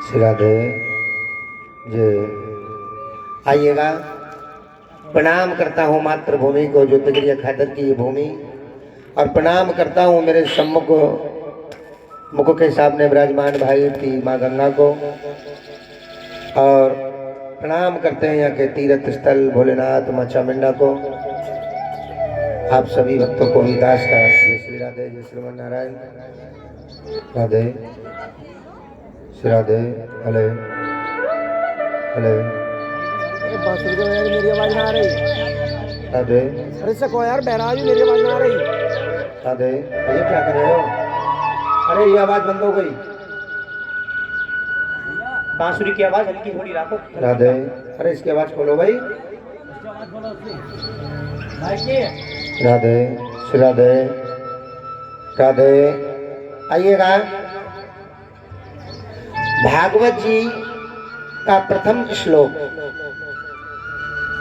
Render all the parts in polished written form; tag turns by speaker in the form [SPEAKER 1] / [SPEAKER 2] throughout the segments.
[SPEAKER 1] श्री राधे जी। आइएगा, प्रणाम करता हूँ मातृभूमि को, ज्योतिगिरिया खादर की ये भूमि, और प्रणाम करता हूँ मेरे सम्मुख मुख के सामने विराजमान भाई की माँ गंगा को, और प्रणाम करते हैं यहाँ के तीर्थ स्थल भोलेनाथ माँ चामुंडा को। आप सभी भक्तों को विदास का जय श्री राधे, जय श्रीमन नारायण। राधे श्री राधे। हले हले।
[SPEAKER 2] बांसुरी को यार मेरी आवाज ना आ रही।
[SPEAKER 1] राधे।
[SPEAKER 2] अरे सको यार बैराज मेरी आवाज ना आ रही।
[SPEAKER 1] राधे। ये क्या कर रहे हो? अरे ये आवाज बंद हो गई।
[SPEAKER 3] बांसुरी की आवाज हल्की थोड़ी रखो।
[SPEAKER 1] राधे। अरे इसकी आवाज खोलो भाई। राधे श्री राधे। राधे। आइएगा, भागवत जी का प्रथम श्लोक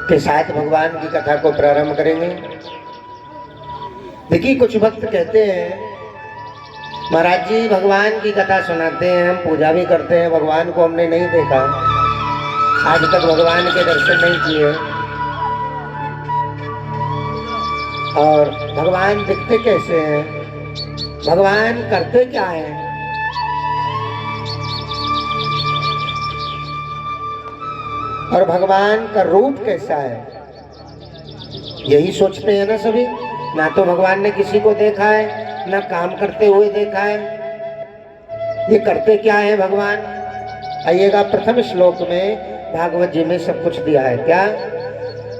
[SPEAKER 1] के साथ भगवान की कथा को प्रारंभ करेंगे। देखिए, कुछ भक्त कहते हैं महाराज जी भगवान की कथा सुनाते हैं, हम पूजा भी करते हैं, भगवान को हमने नहीं देखा, आज तक भगवान के दर्शन नहीं किए, और भगवान दिखते कैसे हैं, भगवान करते क्या है। और भगवान का रूप कैसा है, यही सोचते हैं ना सभी। ना तो भगवान ने किसी को देखा है, ना काम करते हुए देखा है, ये करते क्या है भगवान। आइएगा, प्रथम श्लोक में भागवत जी में सब कुछ दिया है। क्या?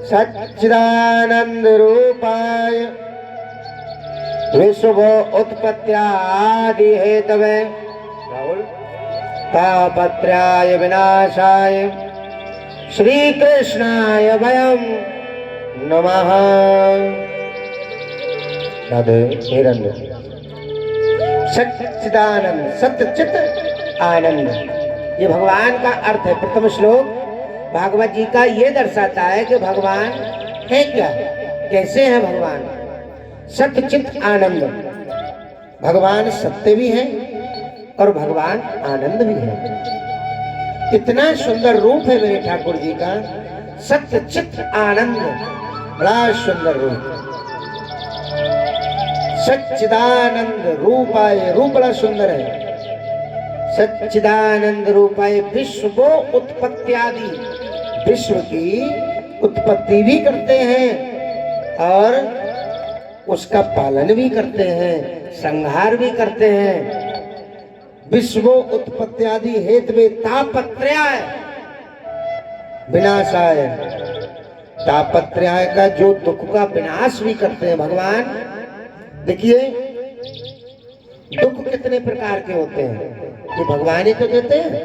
[SPEAKER 1] सच्चिदानंद रूपाय विश्व उत्पत्त्यादि हेतवे तापत्रयाय विनाशाय श्री कृष्णाय वयं नमः। राधे हिरण्य। सच्चिदानंद, सत्य चित आनंद, ये भगवान का अर्थ है। प्रथम श्लोक भागवत जी का ये दर्शाता है कि भगवान है क्या, कैसे है भगवान। सत्य चित आनंद, भगवान सत्य भी है और भगवान आनंद भी है। इतना सुंदर रूप है मेरे ठाकुर जी का, सत्य चित आनंद, बड़ा सुंदर रूप। सच्चिदानंद रूपाय, रूप बड़ा सुंदर है। सच्चिदानंद रूपाय विश्व उत्पत्त्यादि, विश्व की उत्पत्ति भी करते हैं और उसका पालन भी करते हैं, संहार भी करते हैं। विश्व उत्पत्त्यादि हेतवे तापत्रयाय विनाशाय, तापत्रयाय का जो दुख का विनाश भी करते हैं भगवान। देखिए, दुख कितने प्रकार के होते हैं, ये भगवान ही तो देते हैं।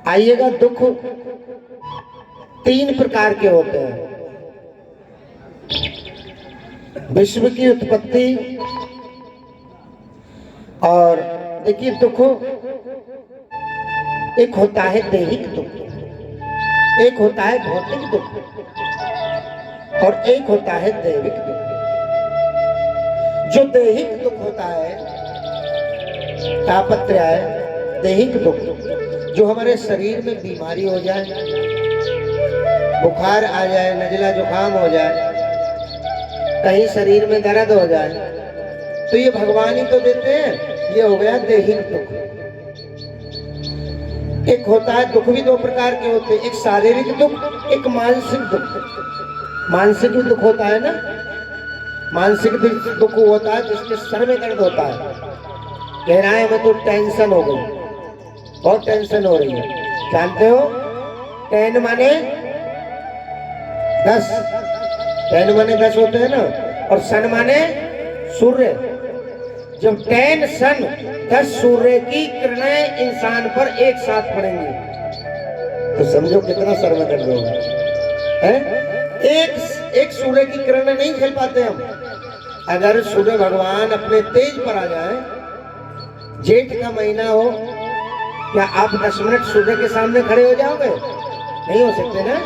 [SPEAKER 1] आइएगा, दुख तीन प्रकार के होते हैं। विश्व की उत्पत्ति, और देखिए दुख एक होता है दैहिक दुख, एक होता है भौतिक दुख, और एक होता है दैविक दुख। जो दैहिक दुख होता है तापत्रयाय, दैहिक दुख, जो हमारे शरीर में बीमारी हो जाए, बुखार आ जाए, नजला जुकाम हो जाए, कहीं शरीर में दर्द हो जाए, तो ये भगवान ही तो देते हैं। ये हो गया दैहिक दुख। एक होता है, दुख भी दो प्रकार के होते हैं, एक शारीरिक दुख, एक मानसिक दुख। मानसिक भी दुख होता है ना, मानसिक दुख होता है जिसके सर में दर्द होता है, कह रहा है मैं तो टेंशन हो गई, बहुत टेंशन हो रही है। जानते हो, टेन माने 10, टेन माने 10 होते हैं ना, और सन माने सूर्य। जब 10 सन 10 सूर्य की किरणें इंसान पर एक साथ पड़ेंगी तो समझो कितना सर में दर्द होगा, है? एक सूर्य की किरणें नहीं झेल पाते हम। अगर सूर्य भगवान अपने तेज पर आ जाए, जेठ का महीना हो, क्या आप 10 मिनट सूर्य के सामने खड़े हो जाओगे? नहीं हो सकते ना।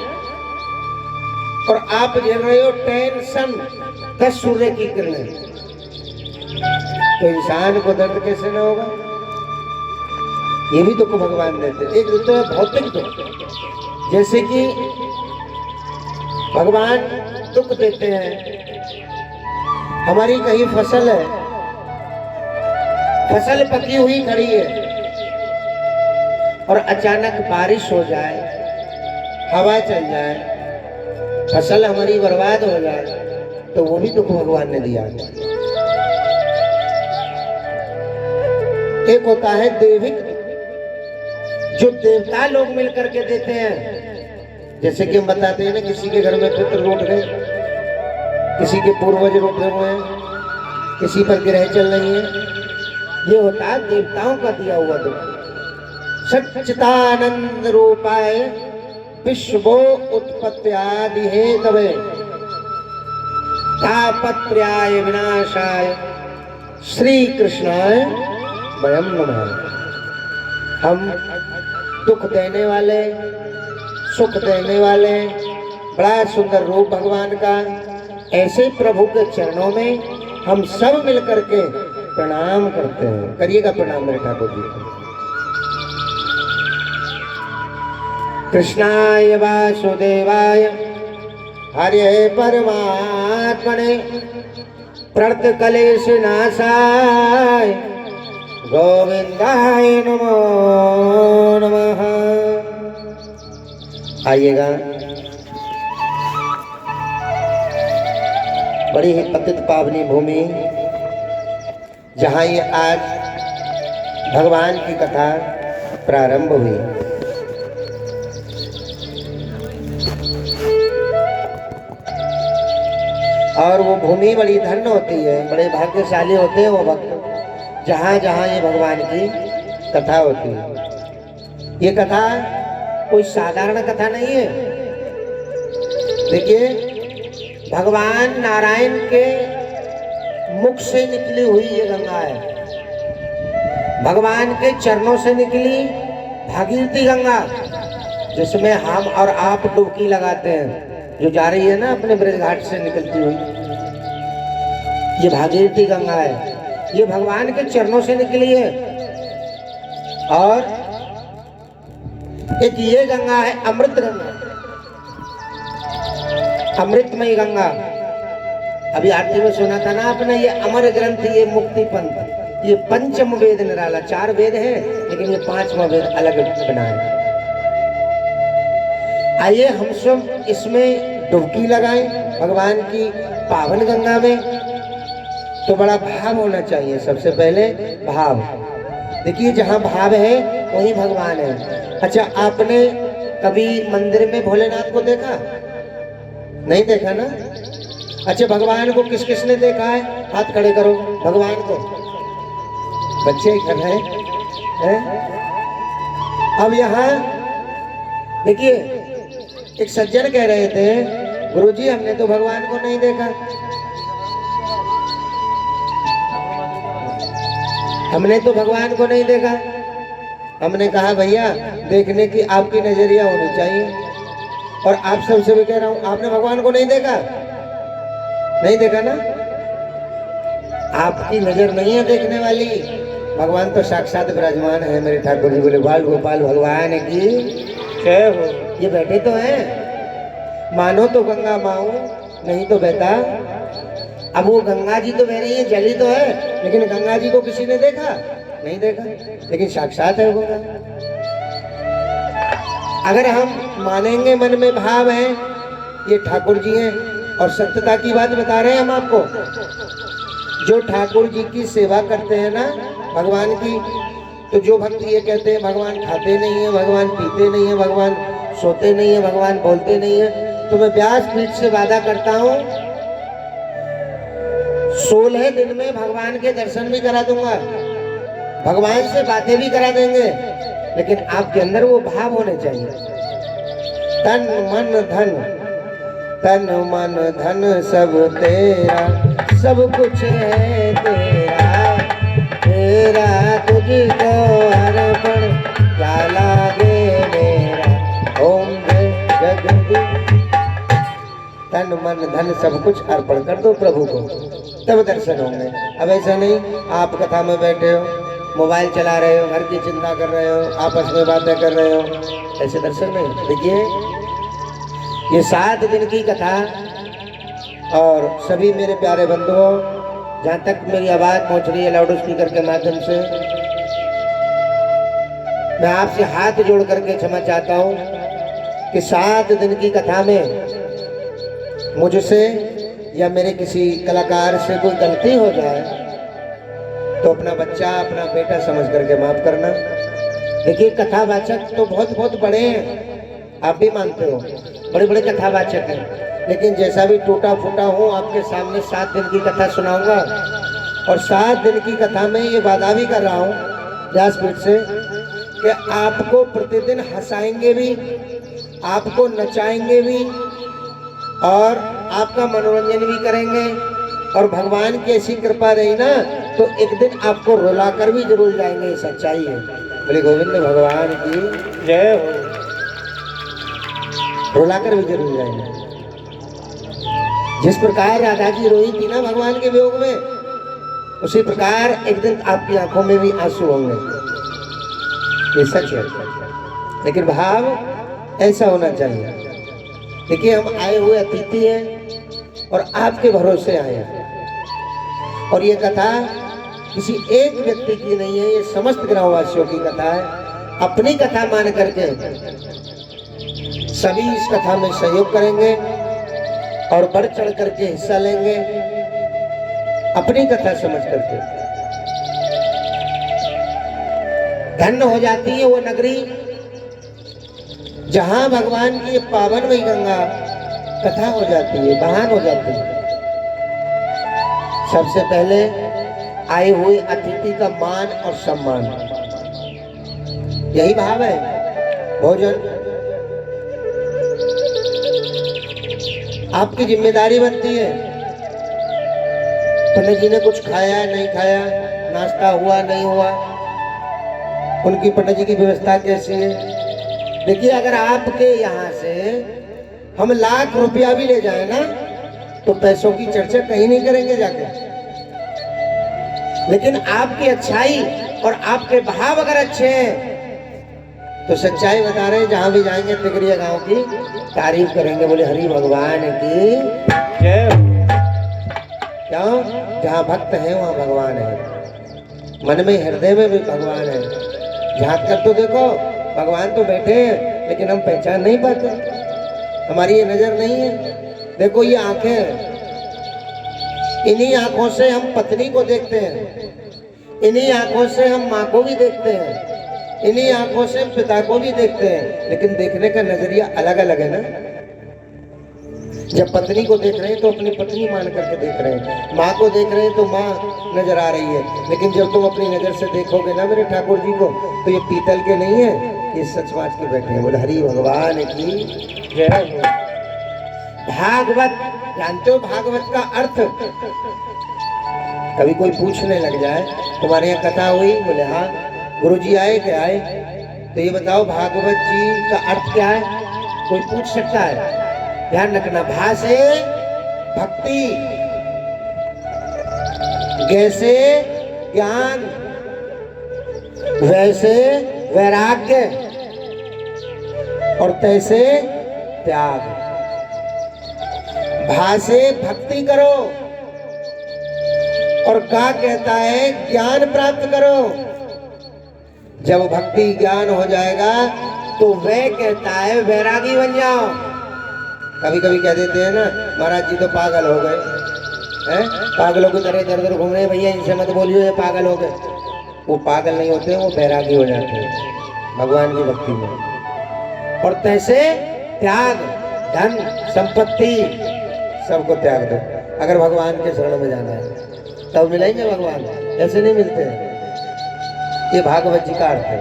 [SPEAKER 1] और आप झेल रहे हो 10 सन 10 सूर्य की किरणें, तो इंसान को दर्द कैसे न होगा। ये भी दुख भगवान देते हैं। एक तो है भौतिक दुख, जैसे कि भगवान दुख देते हैं। हमारी कहीं फसल है, फसल पकी हुई खड़ी है और अचानक बारिश हो जाए, हवा चल जाए, फसल हमारी बर्बाद हो जाए, तो वो भी दुख भगवान ने दिया। एक होता है दैविक, जो देवता लोग मिलकर के देते हैं। जैसे कि हम बताते हैं ना, किसी के घर में पुत्र रूठ गए, किसी के पूर्वज रूठे हुए हैं, किसी पर ग्रह चल रही है, ये होता है देवताओं का दिया हुआ दुख। सच्चिदानंद रूपाय विश्वो उत्पत्त्यादि हेतवे तापत्रयाय विनाशाय श्री कृष्णाय वयम नमः। हम दुख देने वाले, सुख देने वाले, बड़ा सुंदर रूप भगवान का, ऐसे प्रभु के चरणों में हम सब मिलकर के प्रणाम करते हैं। करिएगा प्रणाम मेरे ठाकुर जी। कृष्णाय वासुदेवाय हरे परमात्मने प्रणत क्लेश नाशाय गोविंदाय नमो नमः। आइएगा। बड़ी ही पतित पावनी भूमि, जहाँ ये आज भगवान की कथा प्रारंभ हुई। और वो भूमि बड़ी धन्य होती है, बड़े भाग्यशाली होते हैं वो भक्त, जहाँ जहाँ ये भगवान की कथा होती है। ये कथा कोई साधारण कथा नहीं है। देखिए, भगवान नारायण के मुख से निकली हुई ये गंगा है, भगवान के चरणों से निकली भागीरथी गंगा, जिसमें हम और आप डुबकी लगाते हैं, जो जा रही है ना अपने ब्रज घाट से निकलती हुई, ये भागीरथी गंगा है। ये भगवान के चरणों से निकली है। और एक ये गंगा है अमृत गंगा, अमृतमयी गंगा। अभी आरती में सुना था ना आपने, ये अमर ग्रंथ, ये मुक्ति पंथ, ये पंचम वेद निराला। 4 वेद है, लेकिन ये 5वां वेद अलग बना है। आइए हम सब इसमें डुबकी लगाएं भगवान की पावन गंगा में। तो बड़ा भाव होना चाहिए। सबसे पहले भाव। देखिए, जहाँ भाव है वहीं भगवान है। अच्छा, आपने कभी मंदिर में भोलेनाथ को देखा? नहीं देखा ना? अच्छा, भगवान को किस किसने देखा है? हाथ खड़े करो। भगवान को बच्चे ही कर रहे हैं। अब यहाँ देखिए, एक सज्जन कह रहे थे, गुरुजी हमने तो भगवान को नहीं देखा, हमने तो भगवान को नहीं देखा। हमने कहा भैया, देखने की आपकी नजरिया होनी चाहिए। और आप सबसे भी कह रहा हूं, आपने भगवान को नहीं देखा? नहीं देखा ना? आपकी नजर नहीं है देखने वाली। भगवान तो साक्षात विराजमान है। मेरे ठाकुर जी बोले, बाल गोपाल भगवान की जय हो। ये बैठे तो हैं, मानो तो गंगा माऊ, नहीं तो बहता। अब वो गंगा जी तो बह रही है, जली तो है, लेकिन गंगा जी को किसी ने देखा? नहीं देखा, लेकिन साक्षात है वो गंगा। अगर हम मानेंगे मन में भाव है, ये ठाकुर जी हैं। और सत्यता की बात बता रहे हैं हम आपको। जो ठाकुर जी की सेवा करते हैं ना भगवान की, तो जो भक्त ये कहते हैं भगवान खाते नहीं है, भगवान पीते नहीं है, भगवान सोते नहीं है, भगवान बोलते नहीं है, तो मैं व्यासपीठ से वादा करता हूँ 16 दिन में भगवान के दर्शन भी करा दूंगा, भगवान से बातें भी करा देंगे। लेकिन आपके अंदर वो भाव होने चाहिए। तन मन धन, तन मन धन सब तेरा, सब कुछ है तेरा, तेरा तुझको अर्पण क्या लागे मेरा। ओम जय जगदीश। तन मन धन सब कुछ अर्पण कर दो प्रभु को, तब दर्शन होंगे। अब ऐसा नहीं, आप कथा में बैठे हो, मोबाइल चला रहे हो, घर की चिंता कर रहे हो, आपस में बातें कर रहे हो, ऐसे दर्शन नहीं। देखिए ये 7 दिन की कथा, और सभी मेरे प्यारे बंधुओं, जहाँ तक मेरी आवाज़ पहुँच रही है लाउड स्पीकर के माध्यम से, मैं आपसे हाथ जोड़ करके क्षमा चाहता हूँ कि 7 दिन की कथा में मुझसे या मेरे किसी कलाकार से कोई गलती हो जाए तो अपना बच्चा, अपना बेटा समझ करके माफ करना। देखिए कथावाचक तो बहुत बहुत बड़े हैं, आप भी मानते हो, बड़े बड़े कथावाचक हैं, लेकिन जैसा भी टूटा फूटा हूँ आपके सामने 7 दिन की कथा सुनाऊंगा। और 7 दिन की कथा में ये वादा भी कर रहा हूँ व्यासपीठ से कि आपको प्रतिदिन हंसाएंगे भी, आपको नचाएंगे भी, और आपका मनोरंजन भी करेंगे। और भगवान की ऐसी कृपा रही ना तो एक दिन आपको रुला कर भी जरूर जाएंगे, ये सच्चाई है। बोले गोविंद भगवान की
[SPEAKER 3] जय हो।
[SPEAKER 1] रुला कर भी जरूर जाएंगे। जिस प्रकार राधा जी रोई थी ना भगवान के वियोग में, उसी प्रकार एक दिन आपकी आंखों में भी आंसू होंगे, ये सच है। लेकिन भाव ऐसा होना चाहिए। देखिए हम आए हुए अतिथि हैं और आपके भरोसे आए हैं, और ये कथा किसी एक व्यक्ति की नहीं है, ये समस्त ग्रामवासियों की कथा है। अपनी कथा मान करके सभी इस कथा में सहयोग करेंगे और बढ़ चढ़ करके हिस्सा लेंगे, अपनी कथा समझ करके। धन्य हो जाती है वो नगरी जहां भगवान की पावनमयी गंगा कथा हो जाती है, बहान हो जाती है। सबसे पहले आए हुए अतिथि का मान और सम्मान, यही भाव है। भोजन आपकी जिम्मेदारी बनती है। पंडित जी ने कुछ खाया नहीं खाया, नाश्ता हुआ नहीं हुआ, उनकी पंडित जी की व्यवस्था कैसी है। देखिए अगर आपके यहाँ से हम लाख रुपया भी ले जाए ना तो पैसों की चर्चा कहीं नहीं करेंगे जाके, लेकिन आपकी अच्छाई और आपके भाव अगर अच्छे हैं तो सच्चाई बता रहे हैं, जहां भी जाएंगे तिगरिया गांव की तारीफ करेंगे। बोले हरि भगवान की
[SPEAKER 3] जय हो।
[SPEAKER 1] क्यों? जहां भक्त है वहां भगवान है, मन में हृदय में भी भगवान है। झांक कर तो देखो, भगवान तो बैठे हैं लेकिन हम पहचान नहीं पाते, हमारी ये नजर नहीं है। देखो ये आंखें हैं, इन्हीं आंखों से हम पत्नी को देखते हैं, इन्हीं आंखों से हम माँ को भी देखते हैं, इन्हीं आंखों से पिता को भी देखते हैं, लेकिन देखने का नजरिया अलग अलग है ना। जब पत्नी को देख रहे हैं तो अपनी पत्नी मान करके देख रहे हैं, माँ को देख रहे हैं तो माँ नजर आ रही है। लेकिन जब तुम अपनी नजर से देखोगे ना मेरे ठाकुर जी को तो ये पीतल के नहीं है, ये सचमाच के बैठे हैं। बोले हरि भगवान की
[SPEAKER 3] जय हो।
[SPEAKER 1] भागवत जानते हो, भागवत का अर्थ कभी कोई पूछने लग जाए तुम्हारे यहाँ कथा हुई, बोले हाँ गुरु जी आए क्या आए, तो ये बताओ भागवत जी का अर्थ क्या है, कोई पूछ सकता है? ध्यान रखना, भा से भक्ति, जैसे ज्ञान, वैसे वैराग्य और तैसे त्याग। भा से भक्ति करो और का कहता है ज्ञान प्राप्त करो। जब भक्ति ज्ञान हो जाएगा तो वह कहता है वैरागी बन जाओ। कभी कभी कह देते हैं ना महाराज जी तो पागल हो गए हैं, पागलों की तरह इधर उधर घूम रहे हैं, भैया इनसे मत बोलियो ये पागल हो गए। वो पागल नहीं होते, वो वैरागी हो जाते हैं भगवान की भक्ति में। और तैसे त्याग, धन संपत्ति सबको त्याग दो अगर भगवान के शरण में जाना है, तब मिलेंगे भगवान, ऐसे नहीं मिलते हैं। ये भागवत जी का अर्थ है।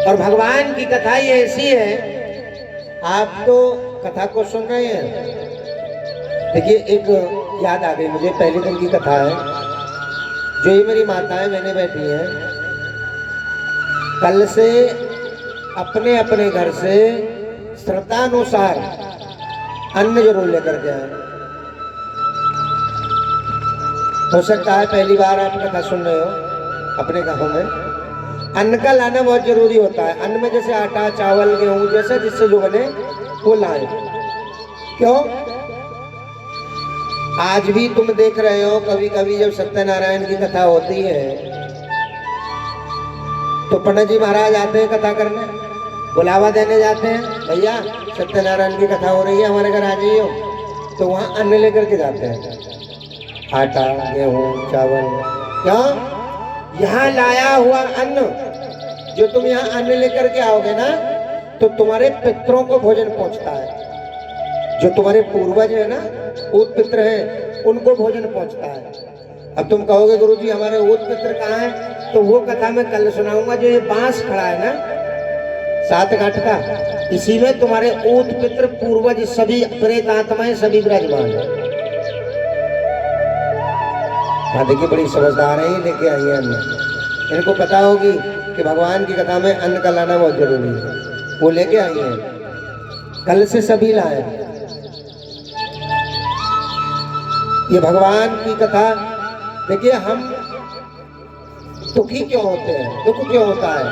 [SPEAKER 1] और भगवान की कथा ये ऐसी है, आप तो कथा को सुन रहे हैं। देखिए एक याद आ गई मुझे, पहले दिन की कथा है, जो ये मेरी माताएं मैंने बैठी हैं, कल से अपने अपने घर से श्रद्धानुसार अन्न जरूर लेकर के आए। हो सकता है पहली बार आप कथा सुन रहे हो अपने गाँव में। अन्न का लाना बहुत जरूरी होता है। अन्न में जैसे आटा, चावल, गेहूं जैसा जिससे जो बने वो लाए। क्यों? आज भी तुम देख रहे हो कभी कभी जब सत्यनारायण की कथा होती है तो पंडित जी महाराज आते हैं कथा करने, बुलावा देने जाते हैं, भैया सत्यनारायण की कथा हो रही है हमारे घर आ जाइए। तो वहां अन्न लेकर के जाते हैं, आटा, गेहूं, चावल। क्या? यहाँ लाया हुआ अन्न, जो तुम यहाँ अन्न लेकर के आओगे ना तो तुम्हारे पितरों को भोजन पहुंचता है। जो तुम्हारे पूर्वज है ना, ऊत पित्र है, उनको भोजन पहुंचता है। अब तुम कहोगे गुरुजी हमारे ऊत पित्र कहाँ है? तो वो कथा मैं कल सुनाऊंगा। जो ये बांस खड़ा है ना 7 घाट का, इसी में तुम्हारे ऊत पित्र पूर्वज सभी प्रेत आत्माएं सभी विराजमान है। हाँ देखिए, बड़ी समझदार है, लेके आई है अन्न। इनको पता होगी कि भगवान की कथा में अन्न का लाना बहुत जरूरी है। वो लेके आई है, कल से सभी लाए। ये भगवान की कथा देखिए। हम दुखी क्यों होते हैं? दुख क्यों होता है?